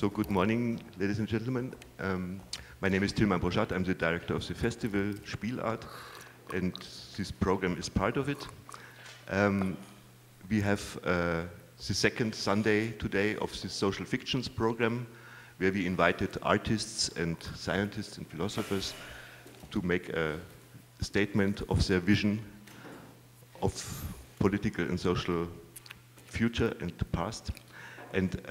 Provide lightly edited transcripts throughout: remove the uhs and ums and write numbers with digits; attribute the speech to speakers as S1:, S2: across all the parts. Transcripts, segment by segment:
S1: So good morning, ladies and gentlemen. My name is Tilman Brochat. I'm the director of the festival Spielart, and this program is part of it. We have the second Sunday today of the social fictions program, where we invited artists and scientists and philosophers to make a statement of their vision of political and social future and the past. And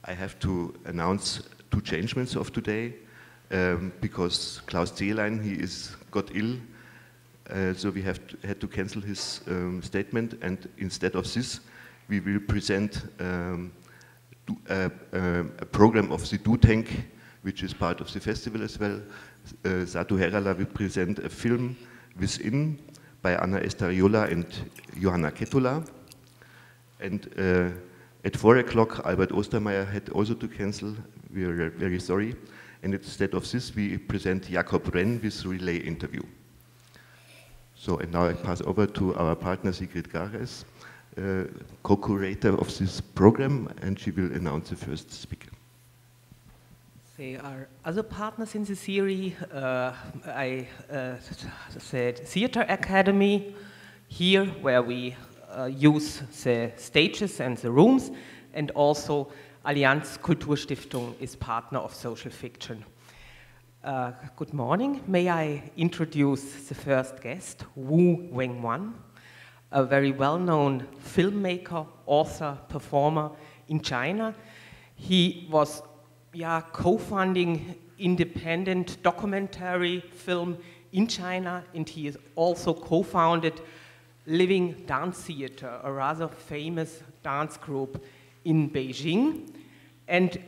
S1: I have to announce two changements of today, because Klaus Zehlein, he got ill, so we had to cancel his statement, and instead of this, we will present a program of the Do-Tank, which is part of the festival as well. Satu Herala will present a film, Within, by Anna Estariola and Johanna Ketula. And at 4 o'clock, Albert Ostermeier had also to cancel. We are very sorry. And instead of this, we present Jakob Renn with relay interview. So, and now I pass over to our partner, Sigrid Gares, co-curator of this program, and she will announce the first speaker.
S2: There are other partners in the series. I said Theater Academy here, where we use the stages and the rooms, and also Allianz Kulturstiftung is partner of social fiction. Good morning. May I introduce the first guest, Wenguang, a very well-known filmmaker, author, performer in China. He was co-funding independent documentary film in China, and he has also co-founded Living Dance Theater, a rather famous dance group in Beijing. And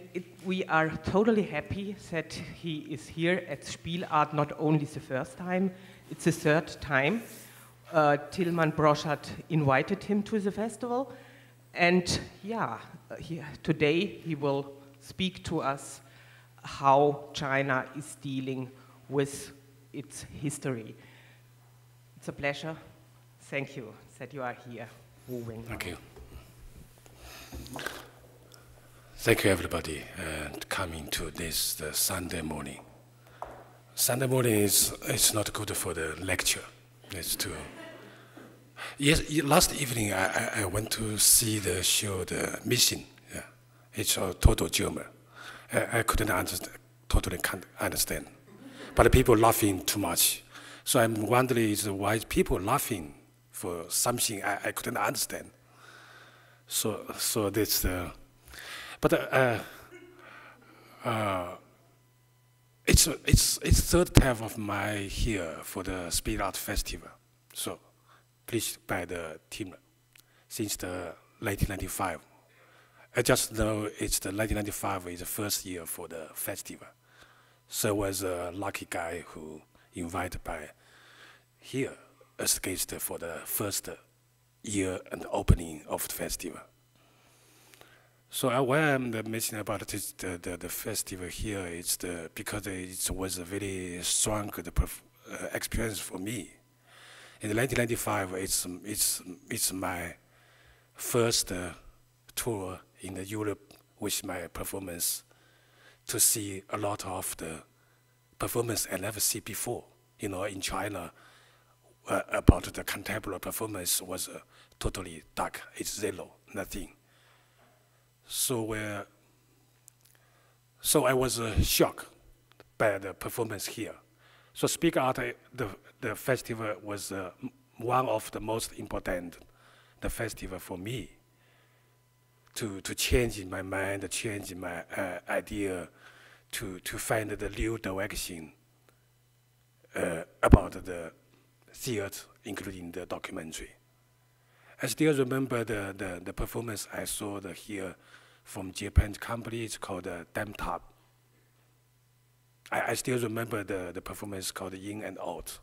S2: we are totally happy that he is here at Spielart, not only the first time, it's the third time. Tilman Brochat invited him to the festival. And today he will speak to us how China is dealing with its history. It's a pleasure. Thank you that you are here.
S3: Thank you. Thank you, everybody, coming to this Sunday morning. Sunday morning is not good for the lecture. It's too. Yes, last evening I went to see the show, The Mission. Yeah, it's a total German. I couldn't understand, totally can't understand. But the people laughing too much. So I'm wondering why people laughing for something I couldn't understand. So that's it's third time of my here for the Spielart Festival. So pleased by the team since the 1995. I just know it's the 1995 is the first year for the festival. So I was a lucky guy who invited by here as a guest for the first year and opening of the festival. So when I'm mentioning about this, the festival here, it's because it was a very strong experience for me. In 1995, it's my first tour in Europe with my performance, to see a lot of the performance I never see before. You know, in China, about the contemporary performance was totally dark. It's zero, nothing. So I was shocked by the performance here. So Spielart, the festival was one of the most important festival for me to change my mind, change my idea, to find the new direction about the theater, including the documentary. I still remember the performance I saw here from Japan company. It's called Damtap. I still remember the performance called In and Out.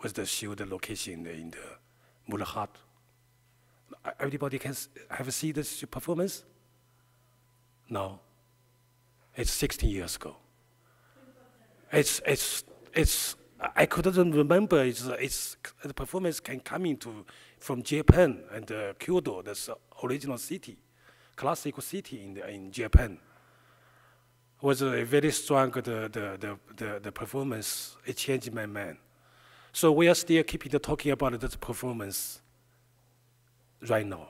S3: Was the show the location in the Mulahat. Everybody can have seen this performance? No. It's 16 years ago. I couldn't remember. The performance can come from Japan and Kyoto, that's the original city, classical city in Japan. Was a very strong the performance. It changed my mind. So we are still keeping talking about the performance right now.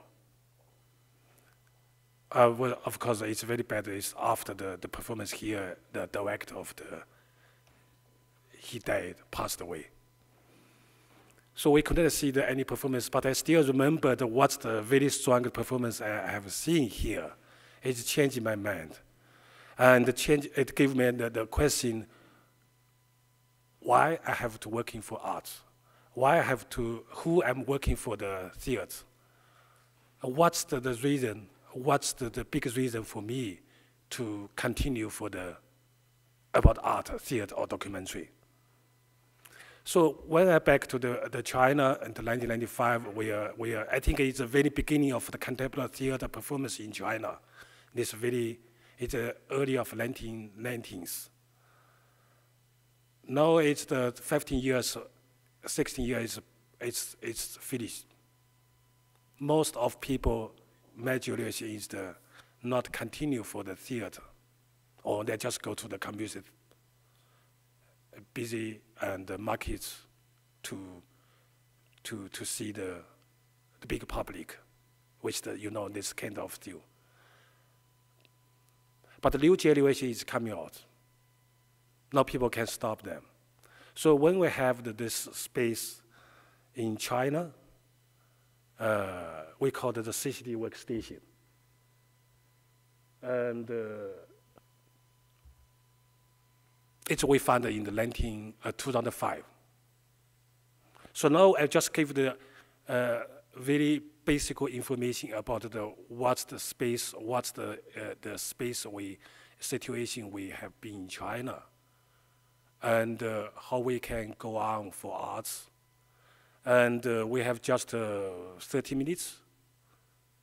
S3: Well, of course, it's very bad. It's after the performance here, the director of he died, passed away. So we couldn't see any performance, but I still remember what's the very strong performance I have seen here. It's changing my mind. And it gave me the question, why I have to working for art? Why I have to, who I'm working for the theater? What's the reason, what's the biggest reason for me to continue for about art, theater, or documentary? So when I back to the China in 1995, I think it's the very beginning of the contemporary theater performance in China. It's early of 1990s. Now it's the 15 years, 16 years, it's finished. Most of people, majority is not continue for the theater, or they just go to the computer, busy and the markets to see the big public, which this kind of deal. But the new generation is coming out. Now people can stop them. So when we have this space in China, we call it the CCD workstation. And we found it in the 2005. So now I just gave the very basic information about what's the space, what's the space situation we have been in China, and how we can go on for arts. And we have just 30 minutes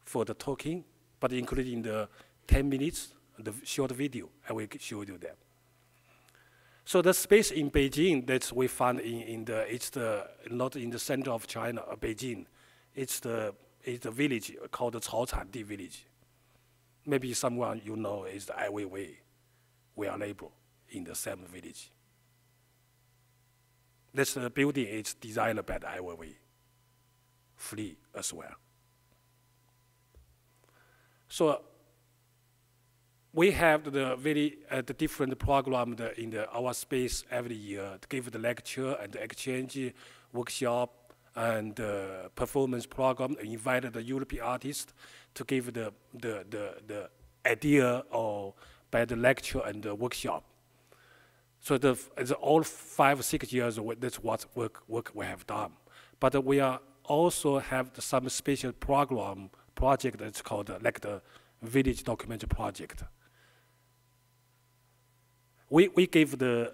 S3: for the talking, but including the 10 minutes, the short video, I will show you that. So the space in Beijing that we found it's not in the center of China, Beijing. It's a village called the Caocandi village. Maybe someone is the Ai Weiwei. We are neighbor in the same village. This building is designed by the Ai Weiwei, free as well. So we have the different program in our space every year to give the lecture and the exchange workshop and performance program. Invited the European artists to give the idea or by the lecture and the workshop. So it's all 5 or 6 years. That's what work we have done. But we are also have some special project that's called like the Village Documentary Project. We gave in the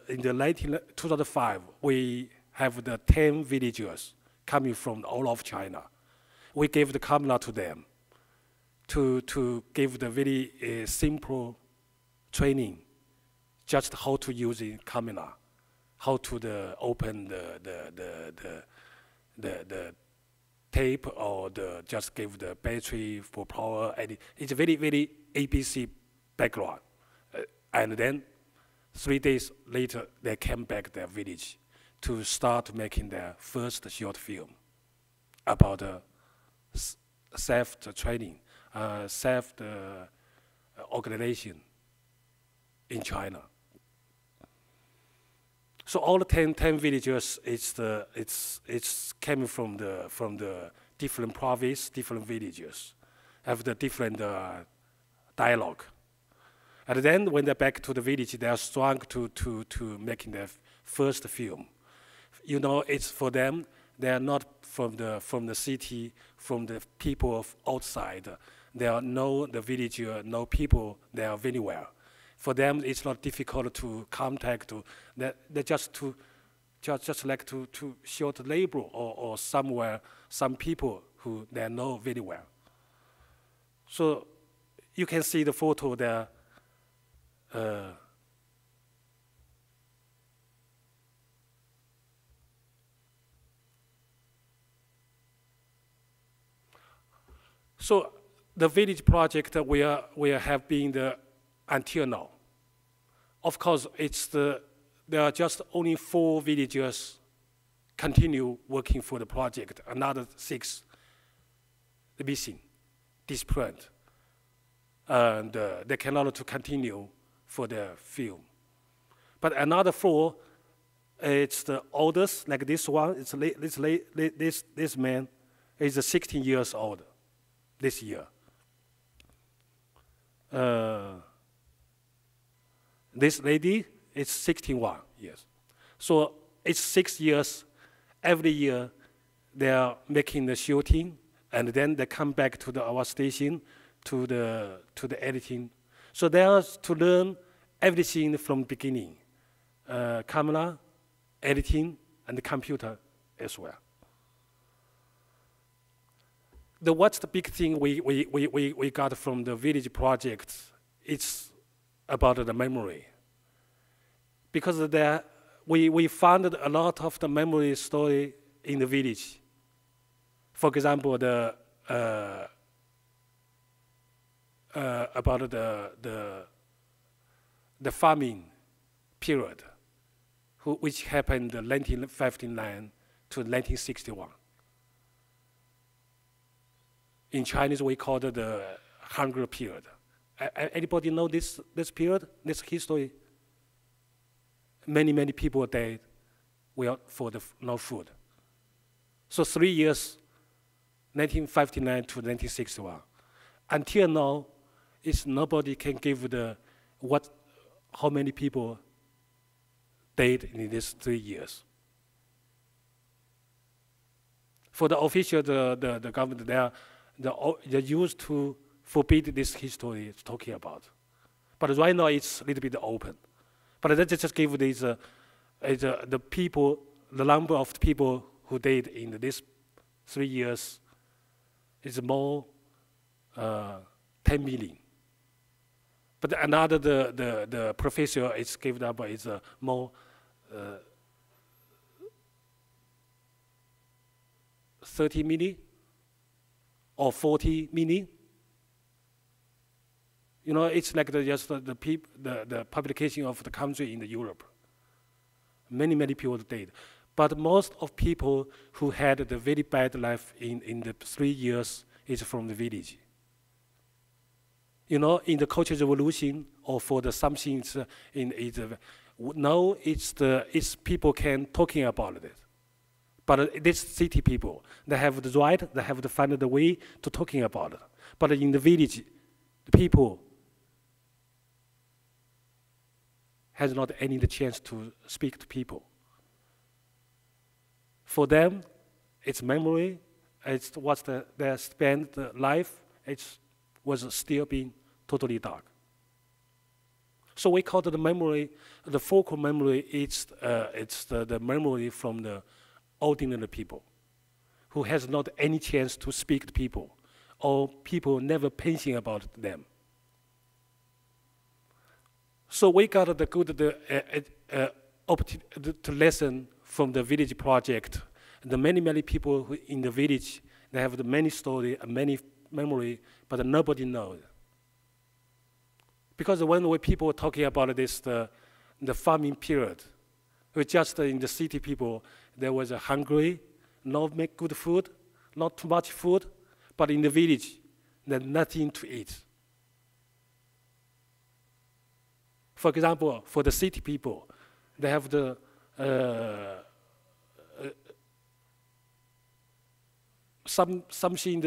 S3: 2005, we have the 10 villagers coming from all of China. We gave the camera to them to give the very simple training, just how to use the camera, how to open the tape or just give the battery for power. And it's a very, very ABC background. And then 3 days later, they came back to their village to start making their first short film about self-training, self-organization in China. So all the 10 villagers, it's coming from the different province, different villages, have the different dialogue. And then when they're back to the village, they are strong to making their first film. It's for them. They are not from the city, from the people of outside. They are the villager, know people. They are very well. For them, it's not difficult to contact. They just like to short labor or somewhere, some people who they know very well. So you can see the photo there. So the village project we have been until now. Of course, there are just only 4 villagers continue working for the project. Another 6 missing, disappeared, and they cannot to continue for the film. But another 4, it's the oldest, like this one. It's this man is 16 years old this year. This lady is 61 years. So it's 6 years. Every year they are making the shooting, and then they come back to our station to the editing. So they are to learn everything from the beginning, camera, editing, and the computer as well. What's the big thing we got from the village project? It's about the memory. Because we found a lot of the memory story in the village. For example, about the farming period, which happened 1959 to 1961. In Chinese, we call it the hunger period. Anybody know this period, this history? Many people died for no food. So 3 years, 1959 to 1961. Until now, nobody can give how many people died in these 3 years. For the official, the government, they used to forbid this history talking about. But right now it's a little bit open. But they just give the number of people who died in these 3 years is more 10 million. But another, the professor is given up is more 30 million or 40 million. You know, it's like the publication of the country in Europe. Many people died. But most of people who had the very bad life in the 3 years is from the village. You know, in the Cultural Revolution or for the something now it's people can talking about it. But this city people, they have the right, they have to find the way to talking about it. But in the village, the people has not any chance to speak to people. For them, it's memory, it's what they spent life, it was still being totally dark. So we call it the memory, the focal memory, it's the memory from the ordinary people who has not any chance to speak to people, or people never thinking about them. So we got the good opportunity to listen from the village project. The many people who in the village, they have the many story and many memory, but nobody knows. Because when people were talking about this, the farming period, we just in the city people, there was a hungry, not make good food, not too much food, but in the village, there's nothing to eat. For example, for the city people, they have the something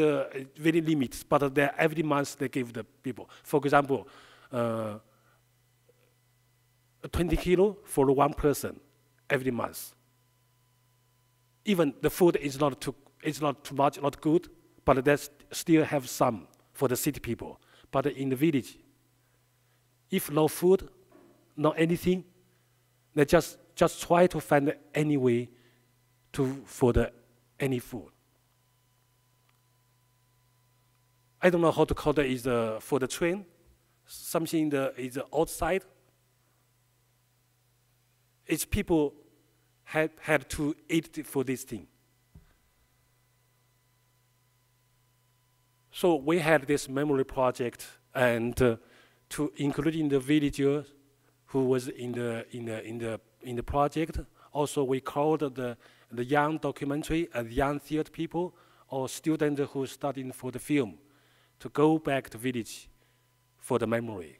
S3: very limited, but every month they give the people. For example, 20 kilo for one person every month. Even the food is not too much, not good, but they still have some for the city people. But in the village, if no food, not anything, they just try to find any way for any food. I don't know how to call that. Is for the train, something is outside. It's people had to eat for this thing. So we had this memory project, and to including the villagers who was in the project. Also, we called the young documentary and young theater people or students who studying for the film to go back to village for the memory.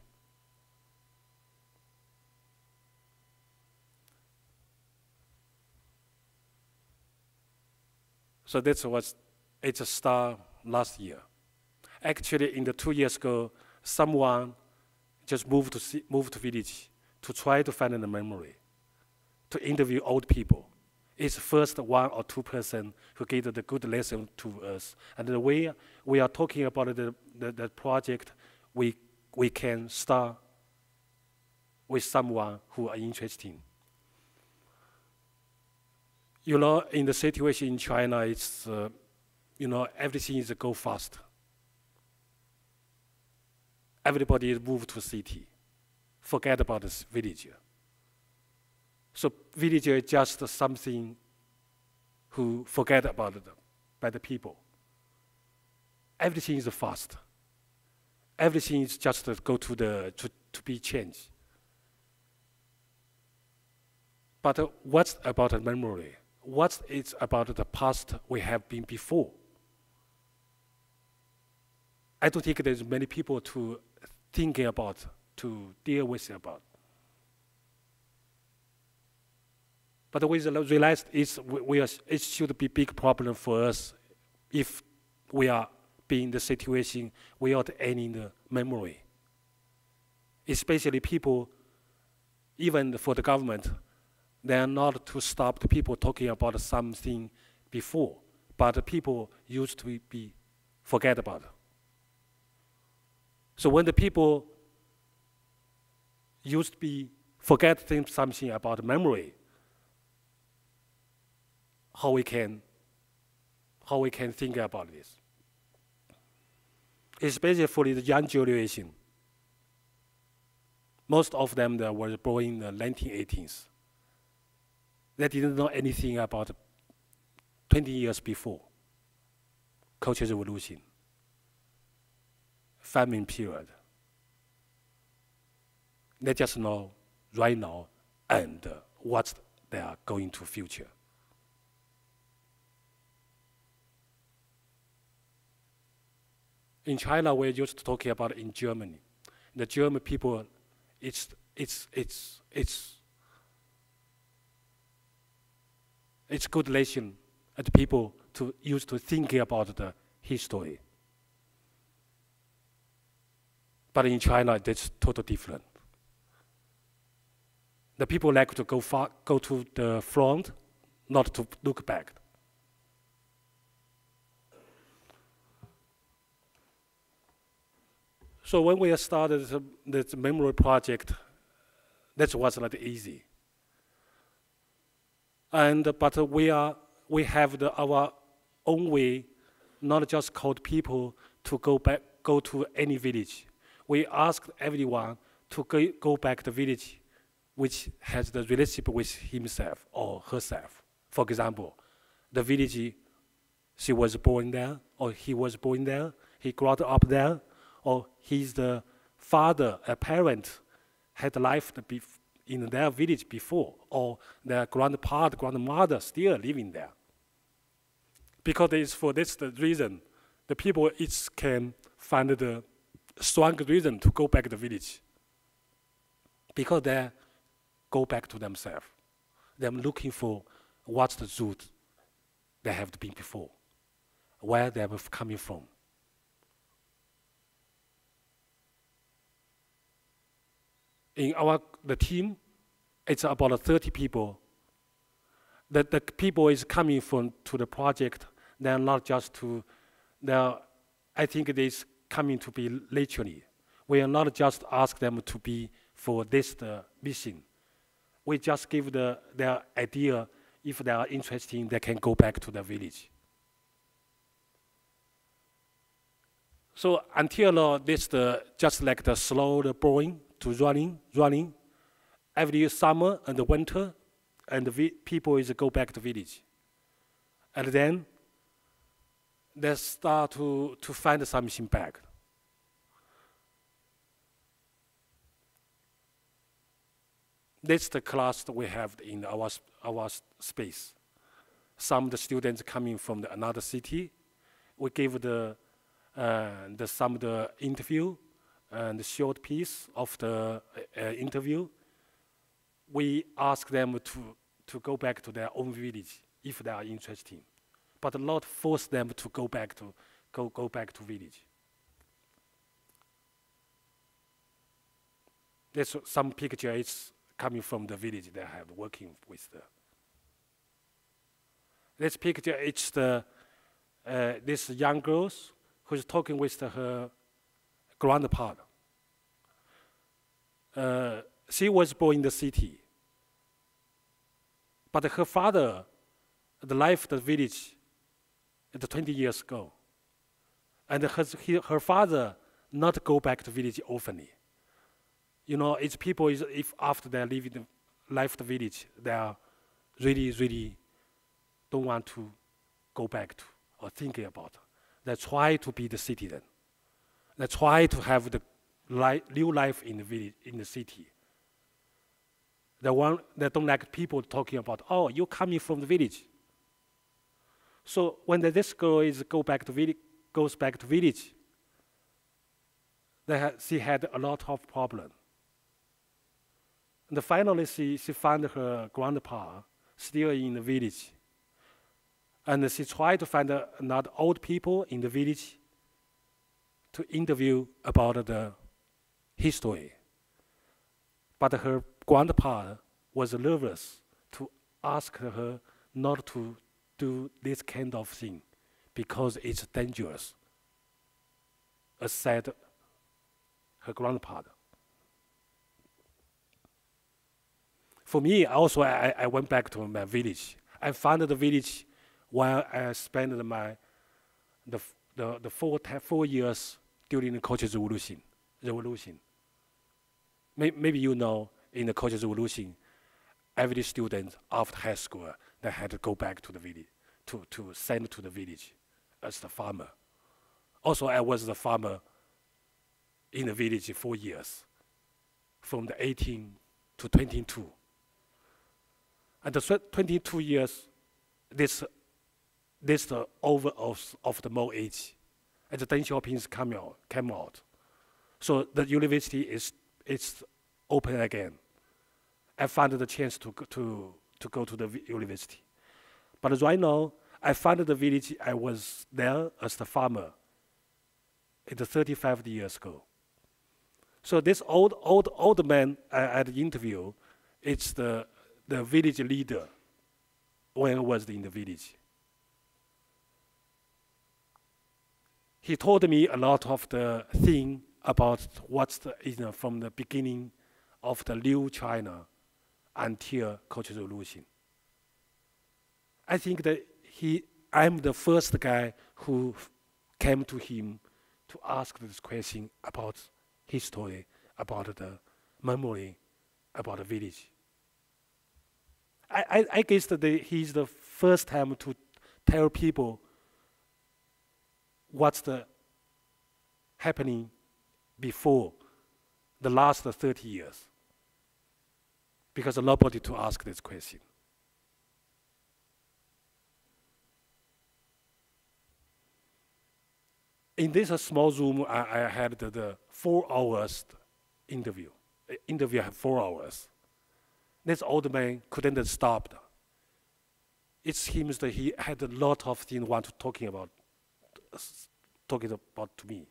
S3: So that's what it's a start last year. Actually, in the 2 years ago, someone just moved to village to try to find the memory, to interview old people. It's first 1 or 2 person who gave the good lesson to us. And the way we are talking about the project, we can start with someone who are interesting. You know, in the situation in China, it's, you know, everything is go fast. Everybody is moved to city. Forget about this villager. So villager is just something who forget about it by the people. Everything is fast. Everything is just to go to be changed. But what's about the memory? What is about the past we have been before? I don't think there's many people to thinking about, to deal with about. But we realized it should be a big problem for us if we are being in the situation without any the memory. Especially people, even for the government, they are not to stop the people talking about something before, but the people used to be forget about it. So when the people used to be forget something about memory, how we can think about this. Especially for the young generation. Most of them that were born in the 1980s. They didn't know anything about 20 years before. Cultural Revolution. Famine period. They just know right now and what they are going to future. In China, we're used to talking about it in Germany. The German people, it's good lesson at people to used to thinking about the history. But in China, that's totally different. The people like to go to the front, not to look back. So when we started this memory project, that was not easy. But we have our own way, not just called people to go to any village. We asked everyone to go back to the village which has the relationship with himself or herself. For example, the village she was born there, or he was born there, he grew up there, or he's the father, a parent, had life in their village before, or their grandpa, grandmother still living there. Because it's for this the reason, the people each can find the strong reason to go back to the village. Because they go back to themselves. They're looking for what's the root they have been before, where they were coming from. In the team, it's about 30 people. The people is coming to the project. They're not just I think it is coming to be literally. We are not just ask them to be for this mission. We just give their idea. If they are interested, they can go back to the village. So until this, just like the slow boring to running, every summer and the winter, and the people is go back to village. And then they start to find something back. That's the class that we have in our space. Some of the students coming from another city, we give some of the interview and the short piece of the interview. We ask them to go back to their own village if they are interested, but not force them to go back to village. There's some picture is coming from the village they have working with the. This picture it's this young girl who's talking with her grandpa. She was born in the city, but her father left the village 20 years ago, and her father not go back to village often. You know, it's people if after they left the village, they are really don't want to go back to or thinking about it. They try to be the citizen. They try to have the new life in the village, in the city. They don't like people talking about, oh, you're coming from the village. So when this girl goes back to village, she had a lot of problems. And finally, she found her grandpa still in the village. And she tried to find another old people in the village to interview about the history. But her grandpa was nervous to ask her not to do this kind of thing because it's dangerous, as said her grandpa. For me, also, I went back to my village. I found the village while I spent the 4 years during the Cultural Revolution. Maybe you know, in the Cultural Revolution, every student after high school, they had to go back to the village, to send to the village as the farmer. Also, I was the farmer in the village 4 years, from the 18 to 22. And the 22 years, this the over of the middle age, and the Deng Xiaoping came out. So the university is open again. I found the chance to go to the university. But right now, I found the village I was there as the farmer. It's 35 years ago. So this old man at the interview, it's the village leader when I was in the village. He told me a lot of the thing about from the beginning of the new China until Cultural Revolution. I think that I'm the first guy who came to him to ask this question about history, about the memory, about the village. I guess that he's the first time to tell people what's happening before the last 30 years. Because nobody to ask this question. In this small room, I had the 4 hours interview. Interview had 4 hours. This old man couldn't stop. It seems that he had a lot of things want to talking about to me.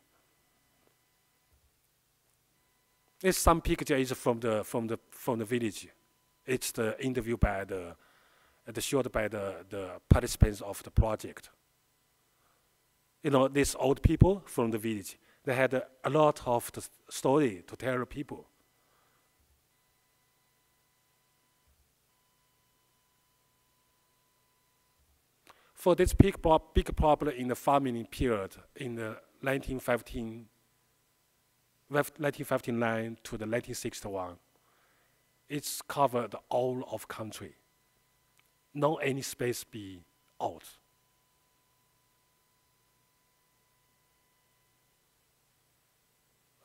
S3: There's some picture is from the village. It's the interview by the shot by the participants of the project. You know, these old people from the village, they had a lot of the story to tell people. For this big problem in the farming period in the 1959 to the 1961, it's covered all of country. No any space be out.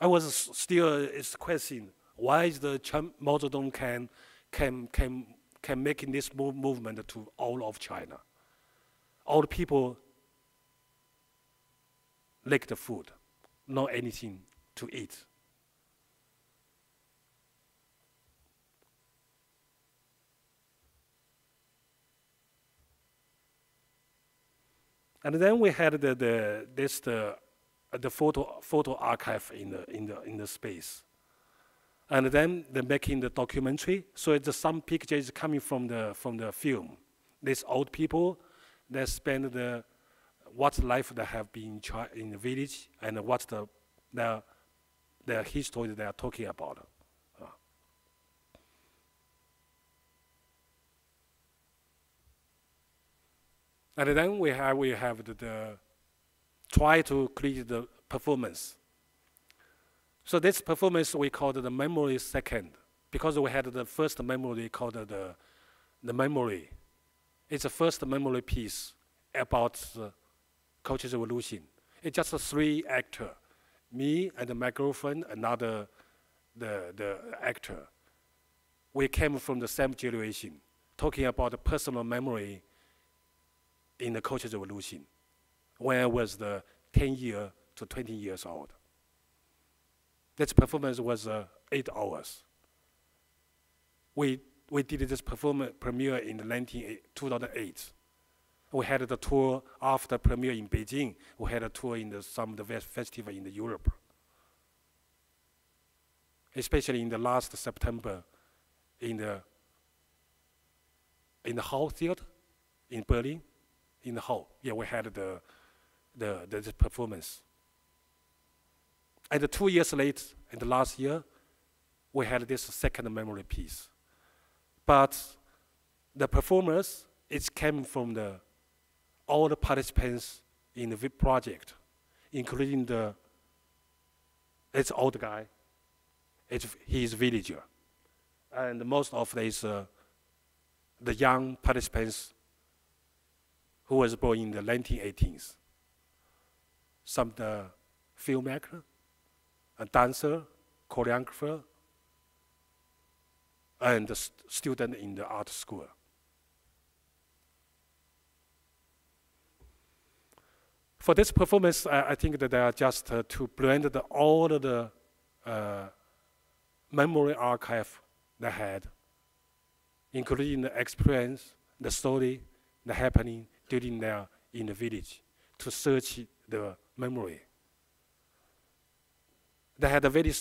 S3: I was still it's question why is the Mao Zedong can making this movement to all of China. All the people like the food, not anything to eat. And then we had the photo archive in the space. And then they're making the documentary. So it's some pictures coming from the film. These old people, they spend what life they have been in the village and what's their history they are talking about. And then we have the try to create the performance. So this performance we called the memory second, because we had the first memory called the memory. It's the first memory piece about the Cultural Revolution. It's just 3 actors, me and my girlfriend, another the actor. We came from the same generation, talking about the personal memory in the Cultural Revolution, when I was 10 years to 20 years old. This performance was 8 hours. We did this premiere in 2008. We had the tour after premiere in Beijing. We had a tour in some of the festival in Europe. Especially in the last September in the Hall Theater in Berlin, in the hall. Yeah, we had the performance. And 2 years later, in the last year, we had this second memory piece. But the performers, it came from all the participants in the project, including it's old guy, he's villager. And most of these, the young participants who was born in the 1980s. Some the filmmaker, a dancer, choreographer, and a student in the art school. For this performance, I think that they are just to blend all of the memory archive they had, including the experience, the story, the happening during their in the village, to search the memory. They had a very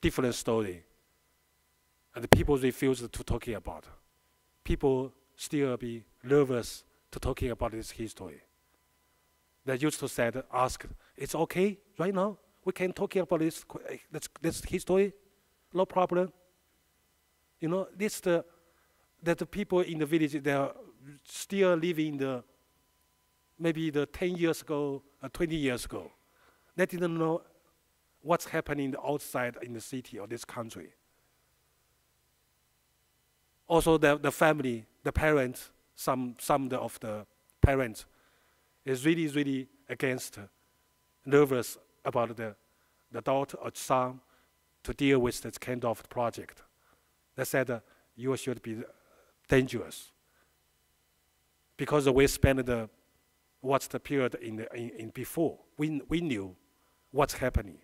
S3: different story, and the people refused to talking about. People still be nervous to talking about this history. They used to ask, it's okay right now? We can talk about this history, no problem. You know, that the people in the village, they are still living maybe 10 years ago, 20 years ago. They didn't know what's happening outside in the city or this country. Also, the family, the parents, some of the parents is really, really nervous about the daughter or son to deal with this kind of project. They said, you should be dangerous. Because we spent what's the period in before. We knew what's happening.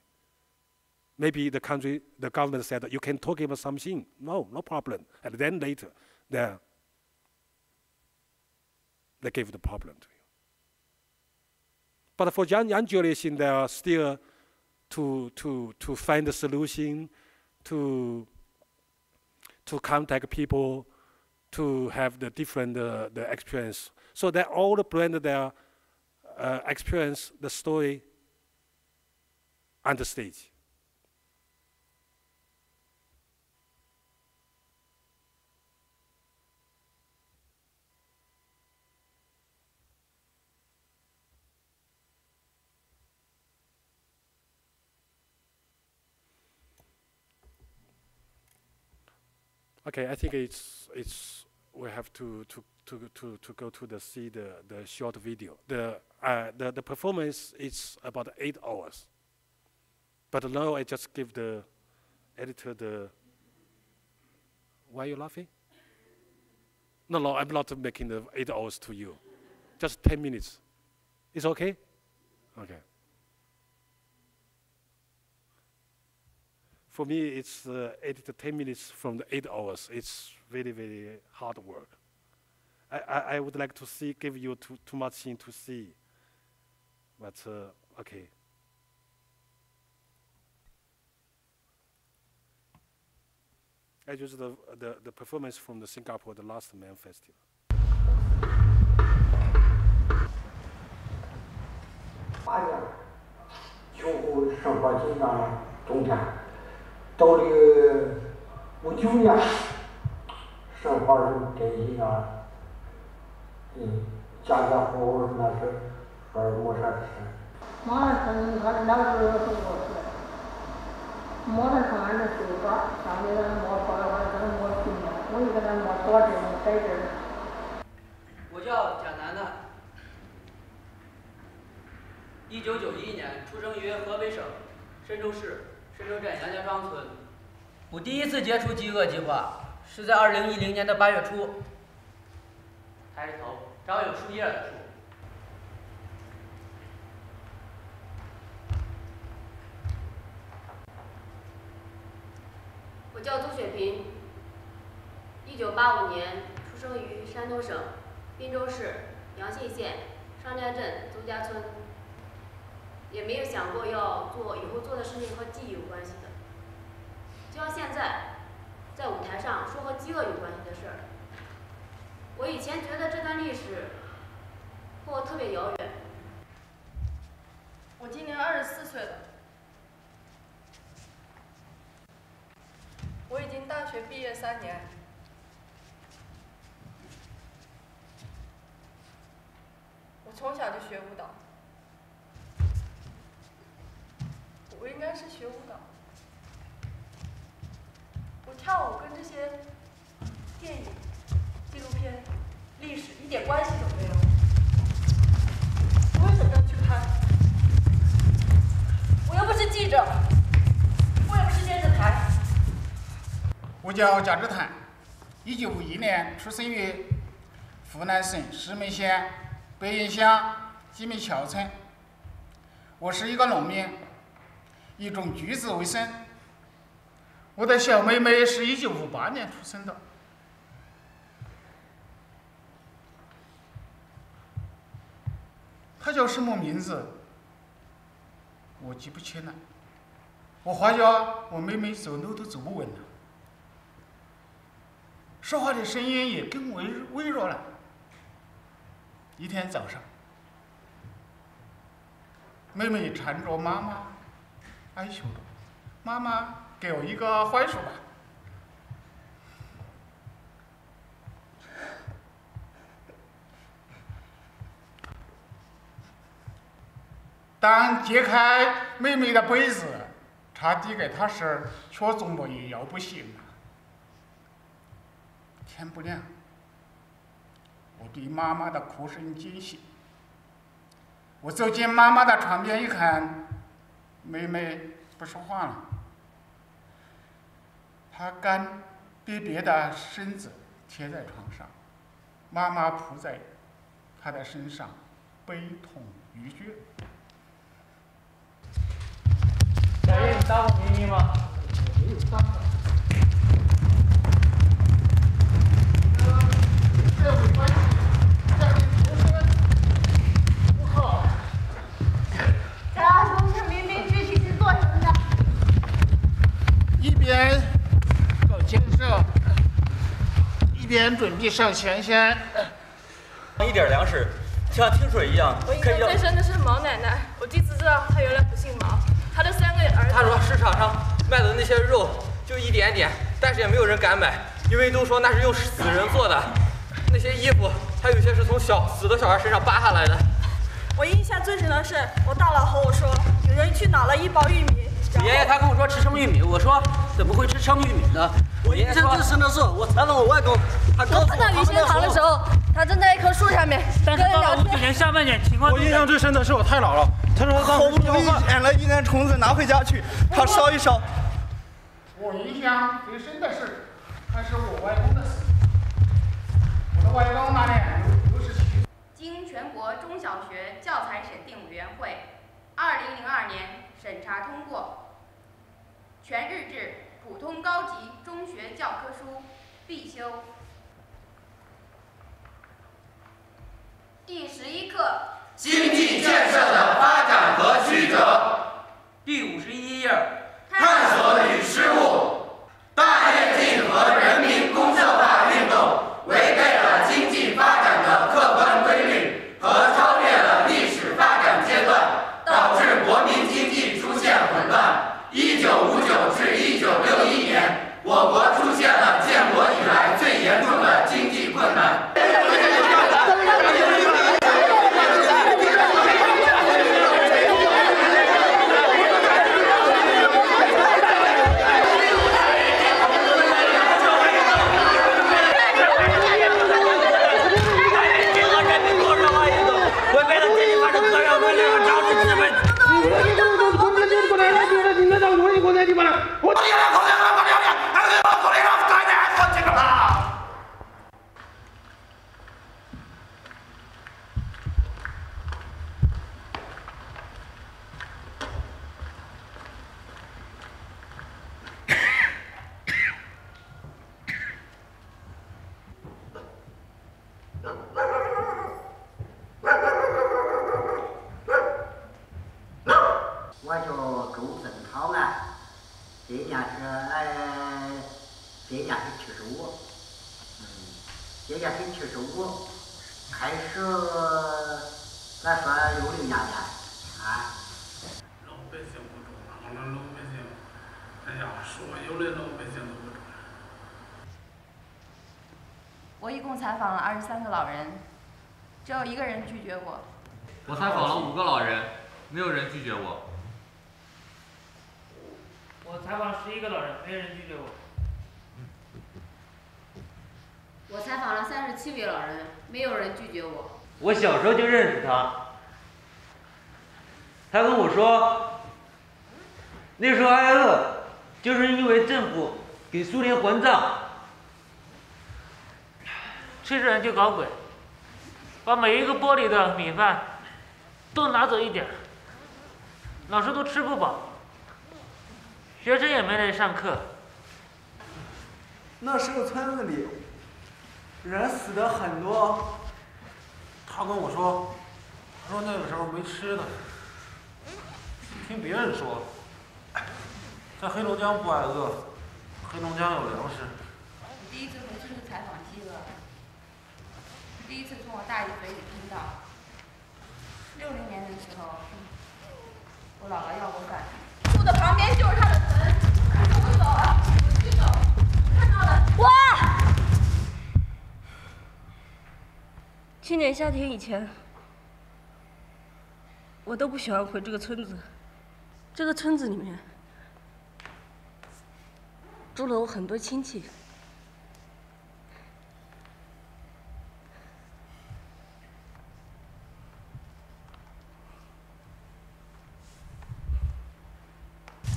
S3: Maybe the government said, you can talk about something. No problem. And then later, they gave the problem to you. But for young generation, they are still to find a solution, to contact people, to have the different the experience. So they all blend their experience, the story, on the stage. Okay, I think we have to go to see the short video. The performance is about 8 hours. But now I just give the editor the. Why are you laughing? No, I'm not making the 8 hours to you. Just 10 minutes. It's okay? Okay. For me, it's 8 to 10 minutes from the 8 hours. It's very, very hard work. I would like to give you too much thing to see. But, okay. I use the performance from the Singapore, the last Man Festival.
S4: 8年，穷苦生活紧张中间，到了59年，生活是真心啊，家家户户那是说没啥吃。
S5: 马上他那个时候生活是，磨的上俺的水管，上面的磨破了，给他磨平了，我就给他磨多针改针。
S6: 我叫蒋楠楠，1991年出生于河北省申州市申州镇杨家庄村。我第一次接触饥饿计划是在2010年的8月初。抬着头，长有树叶的树。
S7: 我叫邹雪萍，1985年出生于山东省滨州市阳信县上寨镇邹家村，也没有想过要做以后做的事情和记忆有关系的。就像现在，在舞台上说和饥饿有关系的事儿，我以前觉得这段历史和我特别遥远。
S8: 我今年24岁了。我已经大学毕业3年，我从小就学舞蹈，我应该是学舞蹈，我跳舞跟这些电影、纪录片、历史一点关系都没有，我为什么要去拍？我又不是记者，我也不是电视台。
S9: 我叫贾志坦，1951年出生于湖南省石门县北营乡鸡鸣桥村。我是一个农民，以种橘子为生。我的小妹妹是1958年出生的。她叫什么名字？我记不清了。我发觉我妹妹走路都走不稳了。说话的声音也更微弱了。一天早上，妹妹缠着妈妈，哀求着：“妈妈，给我一个槐树吧。”当揭开妹妹的被子，茶递给她时，却怎么也摇不醒了。天不亮，我对妈妈的哭声惊醒。我走进妈妈的床边一看，妹妹不说话了，她干瘪瘪的身子贴在床上，妈妈扑在她的身上，悲痛欲绝。
S6: 小叶，你当过明星吗？
S9: 没有当过。社会关系，家庭出身不好。
S5: 家中这明明具体是做什么的？
S9: 一边搞建设，一边准备上前线。
S6: 一点粮食像清水一样。
S8: 我印象最深的是毛奶奶，我第一次知道她原来不姓毛，她的3个儿子。
S6: 她说市场上卖的那些肉就一点点，但是也没有人敢买，因为都说那是用死人做的。那些衣服，还有些是从死的小孩身上扒下来的。
S8: 我印象最深的是，我大佬和我说，有人去拿了1包玉米，
S6: 爷爷他跟我说吃生玉米，我说怎么会吃生玉米呢？
S10: 我印象最深的是，我采访我外公，他告诉我
S11: 碰到鱼腥堂的时候，他正在一棵树下面。
S12: 但是到了59年下半年，情况。
S13: 我印象最深的是我太姥姥，她说她
S10: 好不容易捡了一根虫子拿回家去，她烧一烧。
S9: 我印象最深的是，还是我外公的事。我的外公那年67。
S14: 经全国中小学教材审定委员会2002年审查通过，全日制普通高级中学教科书必修。第11课：
S15: 经济建设的发展和曲折。
S6: 第51页：
S15: 探索与失误。大跃进和人民公社化运动违背了经济发展的客观规律和超越了历史发展阶段，导致国民经济出现混乱。1959至1961年，我国出现了建国以来最严重的经济困难。
S4: 我叫周振涛啊，今年是75，今年是75，开始咱说60年的啊。
S16: 老百姓不中，俺们老百姓，哎呀，所有的老百姓都不中。
S14: 我一共采访了23个老人，只有1个人拒绝我。
S17: 我采访了5个老人，没有人拒绝我。
S12: 我采访了11个老人，没人拒绝我。
S7: 我采访了37位老人，没有人拒绝我。
S18: 我小时候就认识他，他跟我说，那时候挨饿，就是因为政府给苏联还账。
S12: 吃人就搞鬼，把每一个锅里的米饭都拿走一点，老师都吃不饱，学生也没来上课。
S10: 那时候村子里人死的很多。
S13: 他跟我说，他说那个时候没吃的，听别人说，在黑龙江不挨饿，黑龙江有粮食。
S14: 第一次回村里采访饥饿，第一次从我大爷嘴里听到，60年的时候，我姥姥要我赶树的旁边就是他的坟，我走啊，我去走，看到了，
S11: 哇！去年夏天以前，我都不喜欢回这个村子。这个村子里面住了我很多亲戚。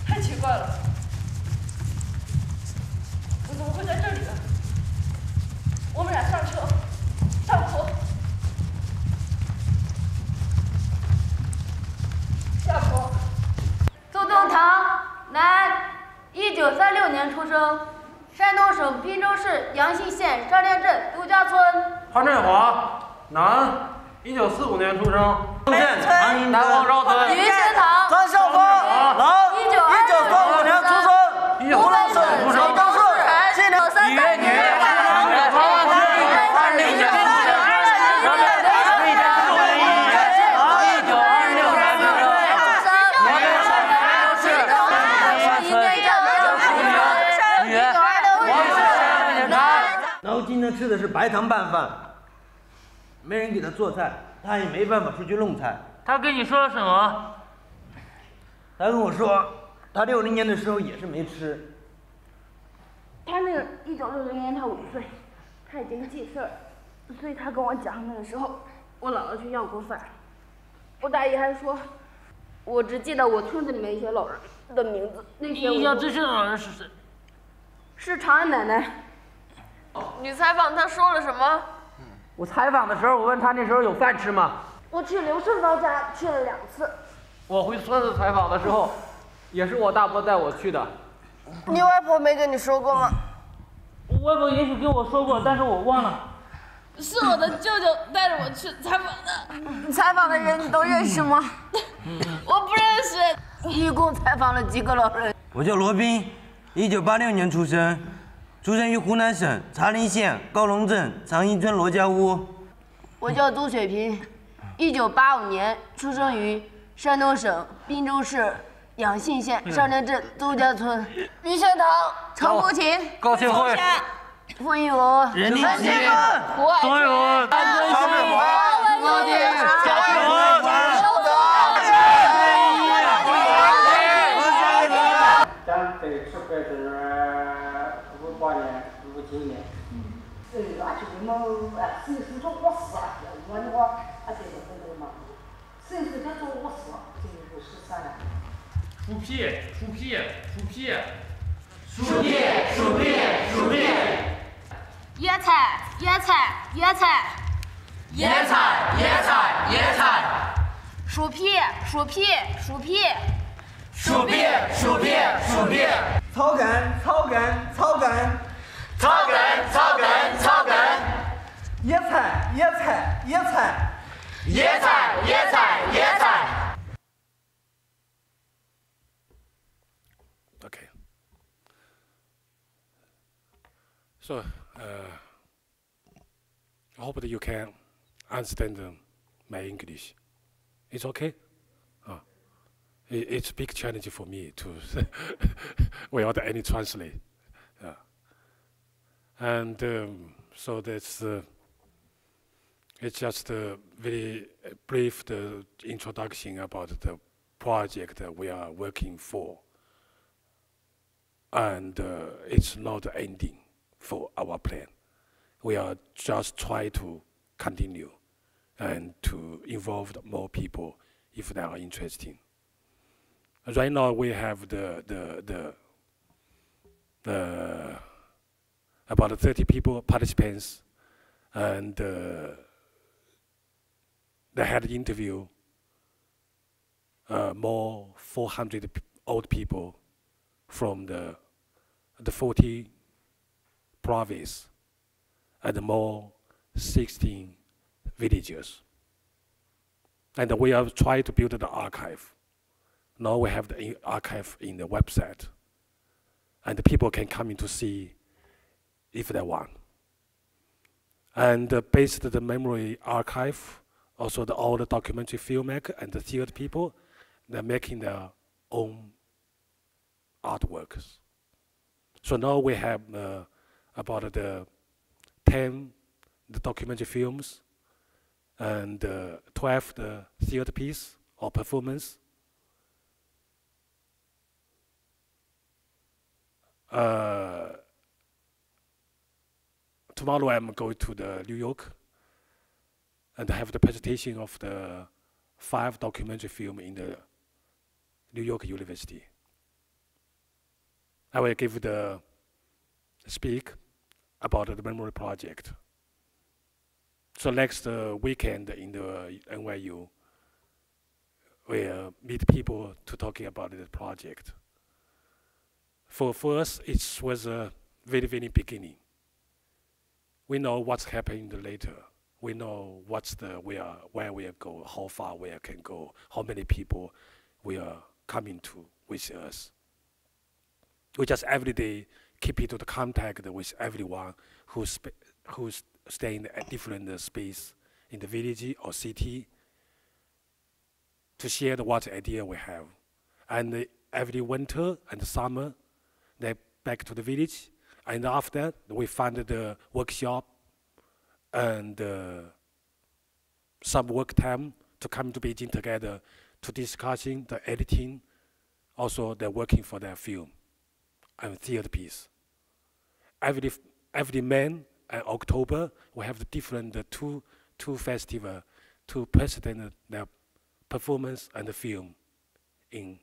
S11: 太奇怪了，我怎么会在这里呢？我们俩上车，上坡。下坡。
S7: 邹东堂，男，1936年出生，山东省滨州市阳信县上店镇杜家村。
S13: 潘振华，男，1945年出生，丰县长宁南王赵村。
S7: 于学堂，
S10: 张孝峰，男，1935年出生，湖南省常州市新梁3月女。
S18: 然后经常吃的是白糖拌饭，没人给他做菜，他也没办法出去弄菜。
S12: 他跟你说了什么？
S18: 他跟我说，
S10: 他60年的时候也是没吃。
S11: 他那个1960年他5岁，他已经记事儿，所以他跟我讲那个时候我姥姥去要过饭。我大姨还说，我只记得我村子里面一些老人的名字，那些
S12: 印象最深的老人是谁？
S11: 是长安奶奶。
S19: 你采访他说了什么？
S10: 我采访的时候，我问他那时候有饭吃吗？
S11: 我去刘顺芳家去了2次。
S10: 我回村子采访的时候，也是我大伯带我去的。
S19: 你外婆没跟你说过吗？
S12: 我外婆也许跟我说过，但是我忘了。
S19: 是我的舅舅带着我去采访的。你采访的人你都认识吗？我不认识。一共采访了几个老人？
S18: 我叫罗宾，1986年出生，出生于湖南省茶陵县高龙镇长营村罗家坞。
S7: 我叫杜雪萍，1985年出生于山东省滨州市养信县上田镇邹家村。
S19: 余学堂、程国勤、
S10: 高庆辉、
S7: 冯玉娥、
S18: 任立奇、
S7: 胡海
S10: 董永、
S7: 张根新、
S19: 王文杰、
S10: 贾庆文、
S4: 咱这吃白是58年、59年。
S5: 俺就这么谁是做我事啊？我这个嘛，谁是在做我事？这个13了。
S17: 薯皮，薯皮，薯皮，
S15: 薯片，薯片，薯片。
S19: 野菜，野菜，野菜。
S15: 野菜，野菜，野菜。
S19: 薯皮，薯皮，薯皮。
S15: 薯片，薯片，薯片。
S10: 草根，草根，草根。
S15: 草根，草根，草根。
S10: 野菜，野菜，野菜。
S15: 野菜，野菜，野菜。
S3: Okay. So, I hope that you can understand my English. It's okay? It's a big challenge for me to without any translate. And so that's it's just a very brief introduction about the project that we are working for. And it's not ending for our plan. We are just trying to continue and to involve more people if they are interested. Right now we have about 30 people, participants, and they had an interview more 400 old people from the 40 province and more 16 villages. And we are trying to build the archive. Now we have the archive in the website, and the people can come in to see if they want. And based on the memory archive, also all the documentary filmmaker and the theater people, they're making their own artworks. So now we have about 10 the documentary films and 12 the theater piece or performance. Tomorrow I'm going to New York and have the presentation of the 5 documentary film in the New York University. I will give the speak about the memory project. So next weekend in the NYU, we'll meet people to talking about the project. For us, it was a very, very beginning. We know what's happening later. We know where we go, how far we can go, how many people we are coming to with us. We just every day keep into the contact with everyone who's staying at different space in the village or city to share what idea we have. And every winter and summer, they back to the village. And after that, we find the workshop and some work time to come to Beijing together to discussing the editing also they're working for their film and theater piece. Every May and October, we have the different two festival to present their performance and the film in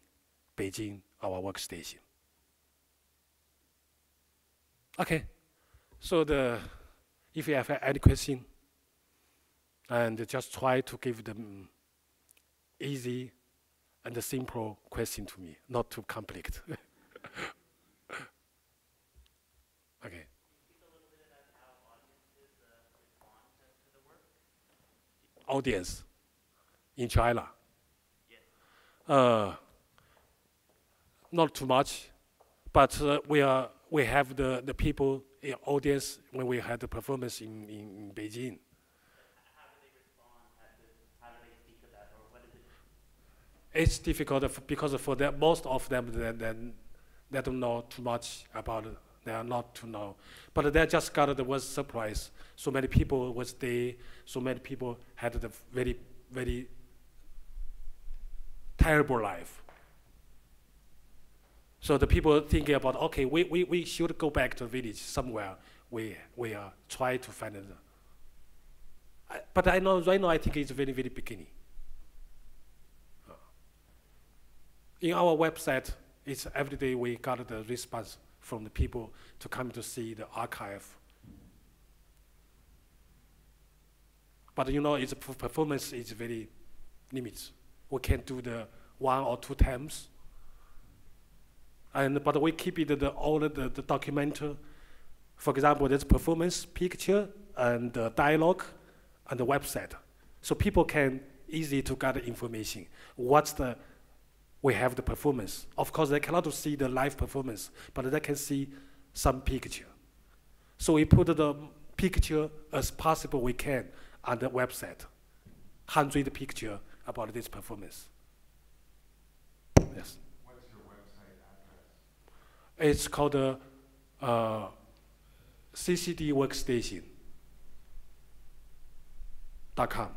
S3: Beijing, our workstation. Okay, so if you have any question, and just try to give them easy and a simple question to me, not too complex. Okay. Audience in China? Not too much, but we have the people in audience when we had the performance in Beijing. It's difficult because for them, most of them they don't know too much about it. They are not to know, but they just got the was surprise. So many people was there. So many people had the very, very terrible life. So the people thinking about, okay, we should go back to the village somewhere. We are trying to find it. But I know right now I think it's very, very beginning. In our website, it's every day we got the response from the people to come to see the archive. But you know, its performance is very limited. We can do the 1 or 2 times. But we keep it all the documentary. For example, there's performance, picture, and dialogue, and the website. So people can easily to get the information. We have the performance. Of course, they cannot see the live performance, but they can see some picture. So we put the picture as possible we can on the website. 100 picture about this performance. Yes.
S20: What's your website address?
S3: It's called ccdworkstation.com.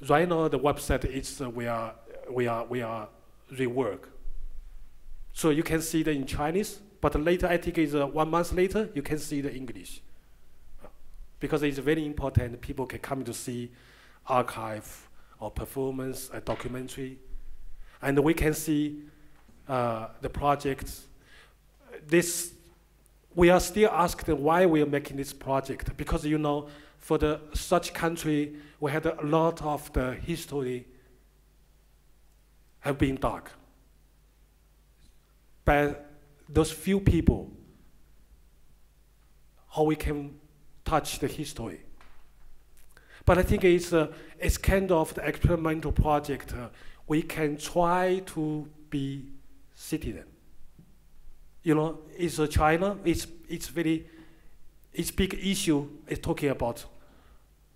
S3: Right now, the website is we are rework. So you can see it in Chinese, but later I think it's 1 month later you can see the English, because it's very important. People can come to see archive or performance, a documentary, and we can see the projects. We are still asked why we are making this project, because you know, for such country, we had a lot of the history have been dug by those few people. How we can touch the history. But I think it's kind of the experimental project. We can try to be citizen. You know, it's China. It's big issue. It's talking about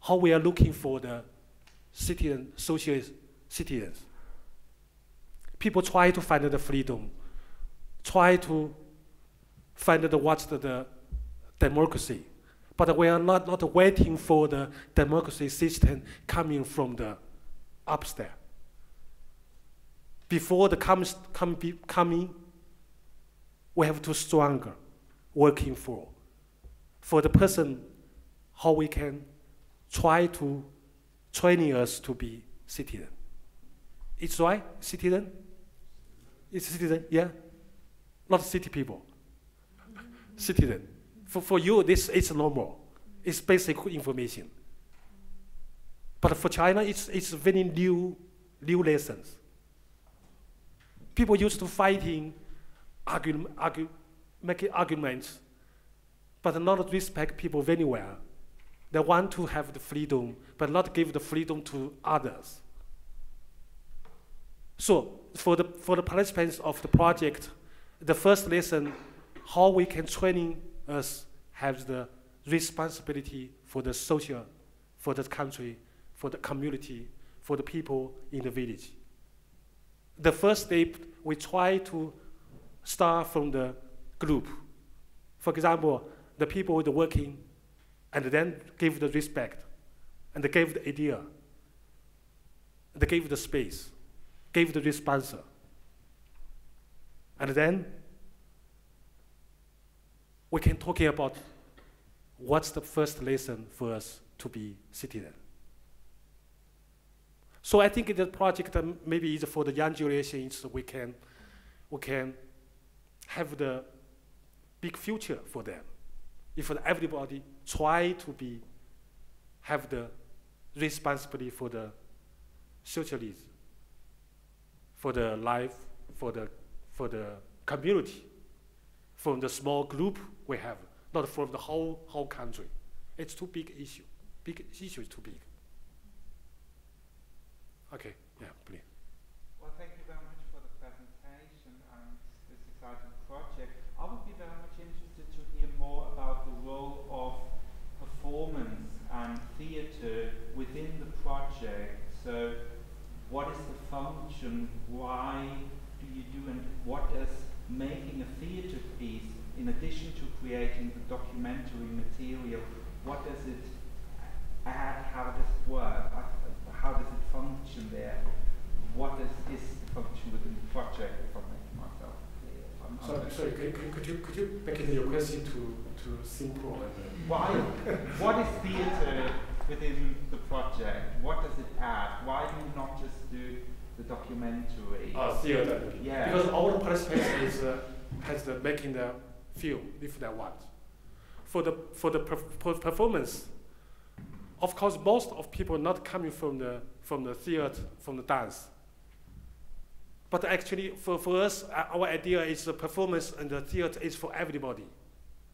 S3: how we are looking for the social citizens. People try to find the freedom, try to find what's the democracy, but we are not waiting for the democracy system coming from the upstairs. Before the coming, we have to stronger working for the person, how we can try to training us to be citizen. It's right, citizen? It's citizen, yeah? Not city people. Citizen. For you, this is normal. It's basic information. But for China, it's very new lessons. People used to fighting, making arguments, but not respect people very well. They want to have the freedom, but not give the freedom to others. So for the participants of the project, the first lesson, how we can training us have the responsibility for the social, for the country, for the community, for the people in the village. The first step, we try to start from the group. For example, the people that are working, and then give the respect, and give the idea. they gave the space, gave the response. And then we can talk about what's the first lesson for us to be citizen. So I think the project maybe is for the young generations. We can have the big future for them. If everybody try to have the responsibility for the socialism, for the life, for the community, from the small group we have, not from the whole country. It's too big issue. Big issue is too big. Okay, yeah, please.
S21: Well, thank you very much for the presentation and this exciting project. I would be very much interested to hear more about the role of performance and theatre within the project. So, what is the function? Why do you do, and what does making a theatre piece, in addition to creating the documentary material, what does it add? How does it work? How does it function there? What is the function within the project, if I'm making myself clear?
S3: Sorry, could you make it your question to simple?
S21: What is theatre within the project? What does it add? Why do you not just do the documentary?
S3: Theatre.
S21: Yeah.
S3: Because our participants has the making the film if they want. For the performance, of course, most of people not coming from the theatre, from the dance. But actually, for us, our idea is the performance and the theatre is for everybody,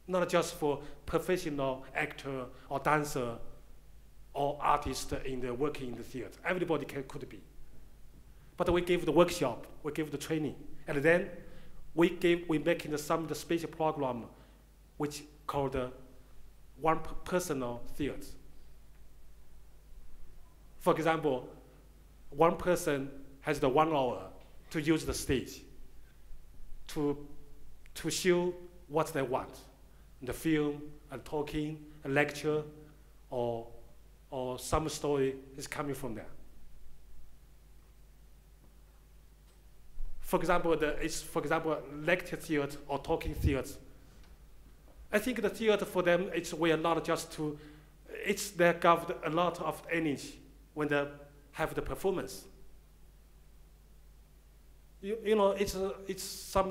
S3: not just for professional actor or dancer or artist working in the theatre. Everybody could be. But we give the workshop, we give the training, and then we making some of the special program, which called one personal theatre. For example, one person has the 1 hour to use the stage to show what they want, the film, and talking, a lecture, or some story is coming from there. For example, lecture theatre or talking theatre. I think the theatre for them, we are not just they got a lot of energy when they have the performance. You know, it's some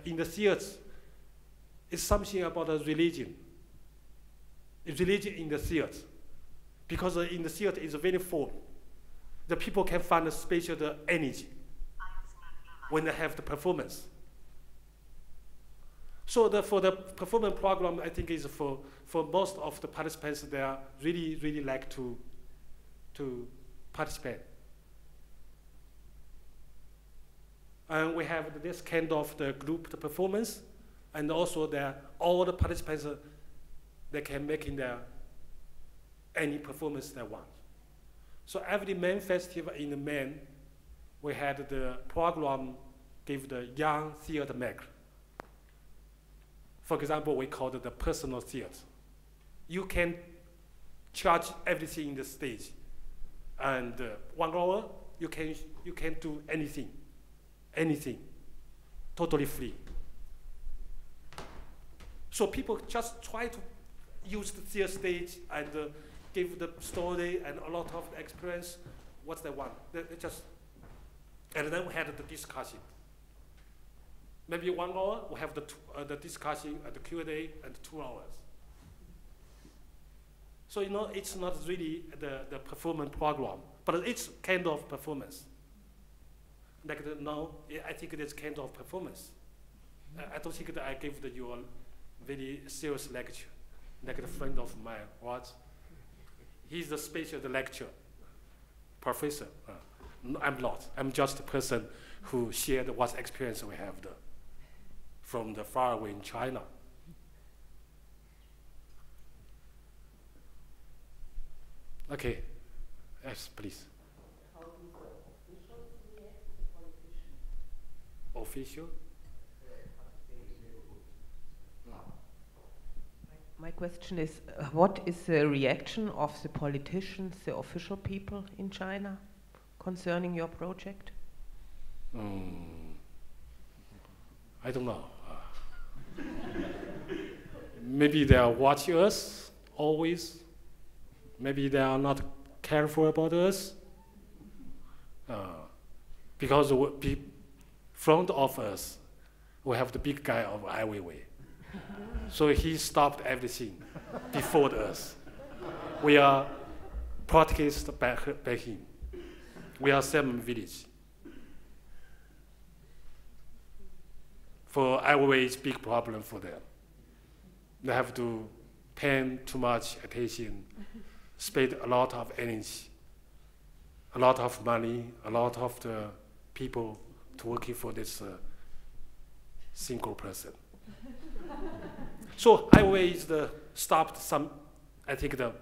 S3: in the theatre. It's something about a religion. It's religion in the theatre, because in the theatre is very full. The people can find a special energy when they have the performance. So for the performance program, I think is for most of the participants, they are really like to participate. And we have this kind of the group performance, and also all the participants, they can make in any performance they want. So every main festival in the Maine, we had the program give the young theater maker. For example, we called it the personal theater. You can charge everything in the stage, and 1 hour you can do anything, totally free. So people just try to use the theater stage and give the story and a lot of experience what they want. They just, and then we had the discussion. Maybe 1 hour, we have the discussion and the Q&A and 2 hours. So you know, it's not really the performance program, but it's kind of performance. Like now, I think it is kind of performance. I don't think that I gave you a very serious lecture, like a friend of mine was. He's the special lecturer, professor. No, I'm not. I'm just a person who shared what experience we have from the far away in China. Okay, yes, please.
S22: How do the officials react to politicians?
S3: Official?
S2: My question is, what is the reaction of the politicians, the official people in China, concerning your project?
S3: I don't know. Maybe they are watching us always. Maybe they are not careful about us. Because front of us, we have the big guy of Ai Weiwei. So he stopped everything before us. We are protagonists by him. We are same village. For Ai Weiwei, it's a big problem for them. They have to pay too much attention, spend a lot of energy, a lot of money, a lot of the people to working for this single person. So Ai Weiwei is stopped some, I think the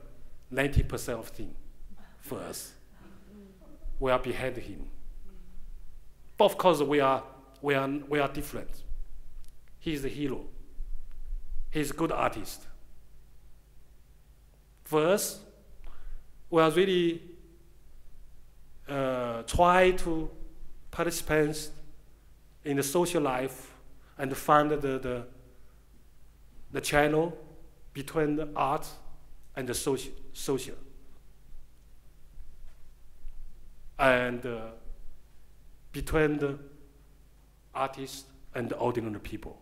S3: 90% of thing for us. We are behind him. But of course we are different. He's a hero. He's a good artist. For us, we are really try to participate in the social life and find the channel between the art and the social. And between the artist and the ordinary people.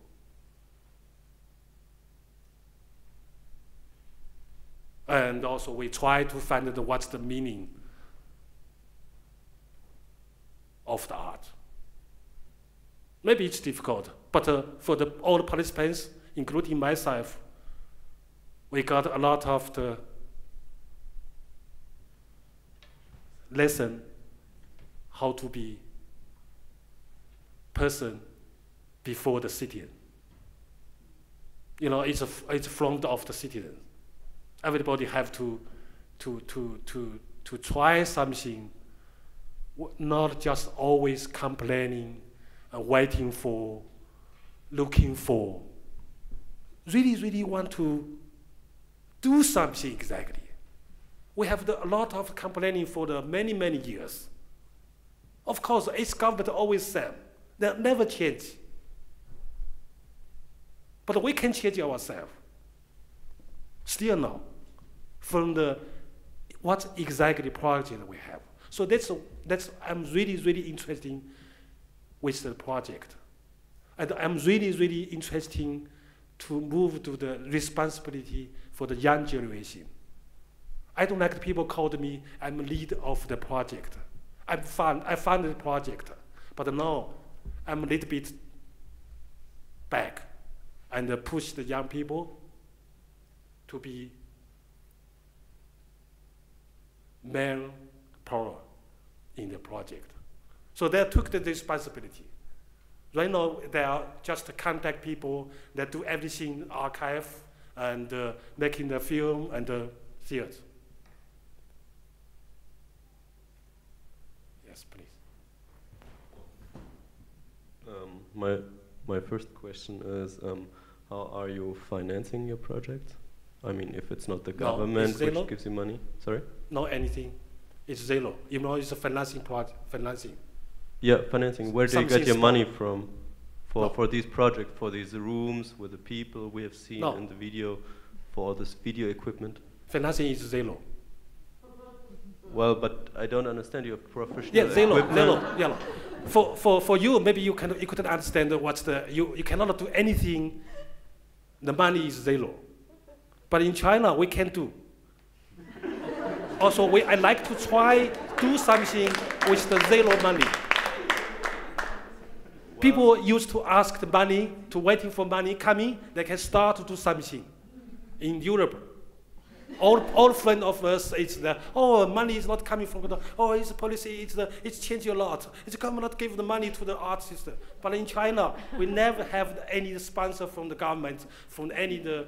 S3: And also we try to find what's the meaning of the art. Maybe it's difficult, but for all the participants, including myself, we got a lot of the lesson how to be person before the citizen. You know, it's front of the citizen. Everybody have to try something, not just always complaining and waiting for, looking for. Really want to do something exactly. We have a lot of complaining for the many years. Of course, each government always same. They never change. But we can change ourselves. Still now, from what exactly project we have. So that's I'm really interested with the project. And I'm really interested to move to the responsibility for the young generation. I don't like the people called me, I'm lead of the project. I found the project, but now I'm a little bit back and push the young people to be man power in the project. So they took the responsibility. Right now, they are just contact people that do everything, archive and making the film and the theater. Yes, please.
S1: My first question is, how are you financing your project? I mean, if it's not the government which gives you money, sorry?
S3: No, anything. It's zero. You know, it's a financing.
S1: Yeah, financing. Where do you get your money from for these projects, for these rooms with the people we have seen in the video, for all this video equipment?
S3: Financing is zero.
S1: Well, but I don't understand your professional
S3: zero. For you, maybe you couldn't understand what's you cannot do anything. The money is zero. But in China, we can do. Also, I like to try do something with the zero money. People used to ask the money, waiting for money coming, they can start to do something. In Europe, all friends of us, it's money is not coming from the, it's a policy, it's changed a lot. It's government give the money to the art system. But in China, we never have any sponsor from the government, from any the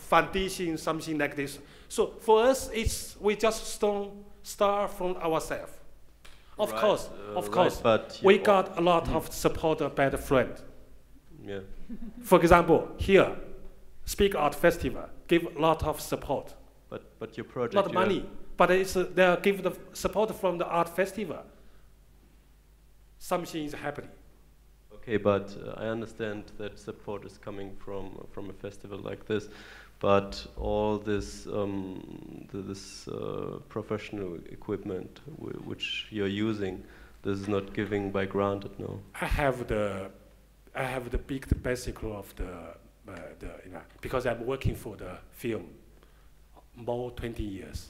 S3: foundation, something like this. So for us, we just start from ourselves. Of course, but we got a lot of support by the friend.
S1: Yeah.
S3: For example, here, Speak Art Festival give a lot of support.
S1: But your project,
S3: not money, but they give the support from the art festival. Something is happening.
S1: Okay, but I understand that support is coming from a festival like this, but all this professional equipment which you're using, this is not giving by granted, no?
S3: I have the big bicycle of because I'm working for the film more 20 years.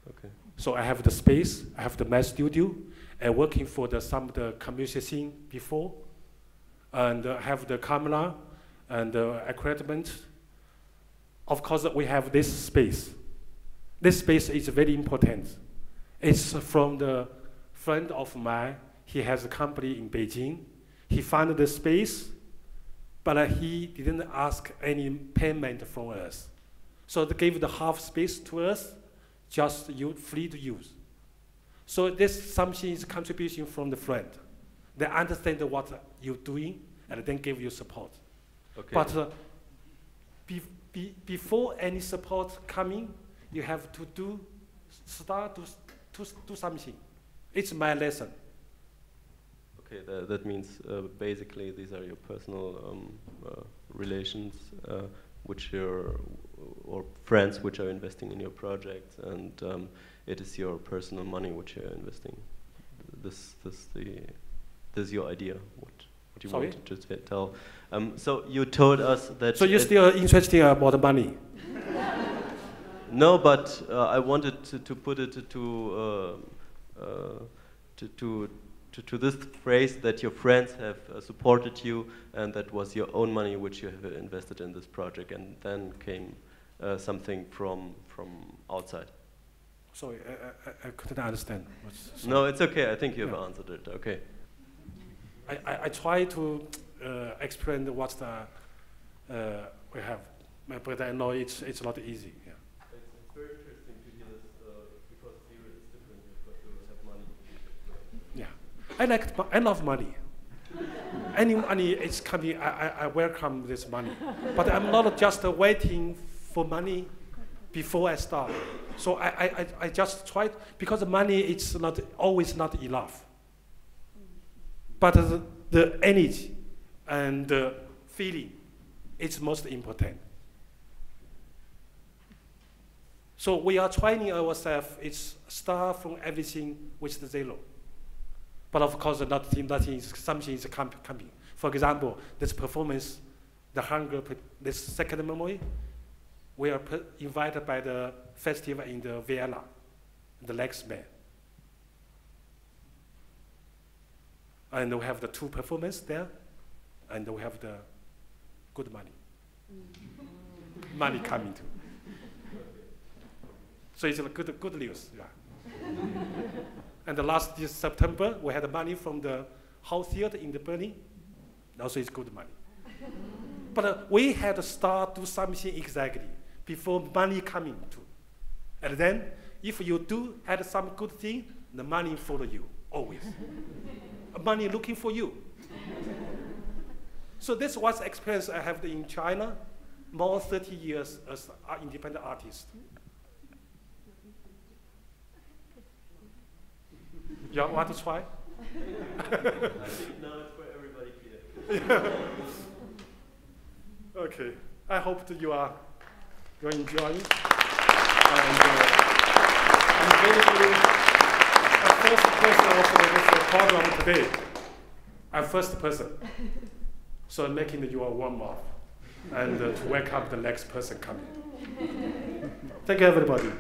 S1: Okay.
S3: So I have the space, I have the mass studio, and working for some of the commercial scene before, and have the camera and equipment. Of course, we have this space. This space is very important. It's from the friend of mine. He has a company in Beijing. He found the space, but he didn't ask any payment from us. So they gave the half space to us, just free to use. So this something is contribution from the friend. They understand what you're doing and then give you support.
S1: Okay.
S3: But before any support coming, you have to start to do something. It's my lesson.
S1: Okay, that means basically these are your personal relations, or friends which are investing in your project, and it is your personal money which you're investing. This is your idea. What you
S3: Sorry?
S1: wanted to tell. So you told us that.
S3: So you're still interested about the money?
S1: No, but I wanted to put it to this phrase that your friends have supported you, and that was your own money which you have invested in this project, and then came something from outside.
S3: Sorry, I couldn't understand.
S1: No, it's okay. I think you have answered it. Okay.
S3: I try to explain what we have, but I know it's not easy. Yeah.
S1: It's very interesting to hear this because here it's different. But you have money.
S3: Yeah, I love money. Any money is coming, I welcome this money. But I'm not just waiting for money before I start. So I just try, because money it's not always not enough. But the energy and the feeling is most important. So we are training ourselves, it's start from everything with the zero. But of course, something is coming. For example, this performance, the hunger, this second memory, we are invited by the festival in the Vienna, the next man. And we have the 2 performances there, and we have the good money. Money coming too. So it's a good news. Yeah. And the last September, we had money from the Hall Theater in the Berlin. Also, it's good money. But we had to start do something exactly before money coming too. And then, if you do had some good thing, the money follow you always. Money looking for you. So this was experience I have in China, more 30 years as an independent artist. You want to try?
S1: I think now it's for everybody clear.
S3: Okay. I hope that you're enjoying. And I'm basically the first person of this program today. I'm first person. So I'm making you a warm up and to welcome the next person coming. Thank you, everybody.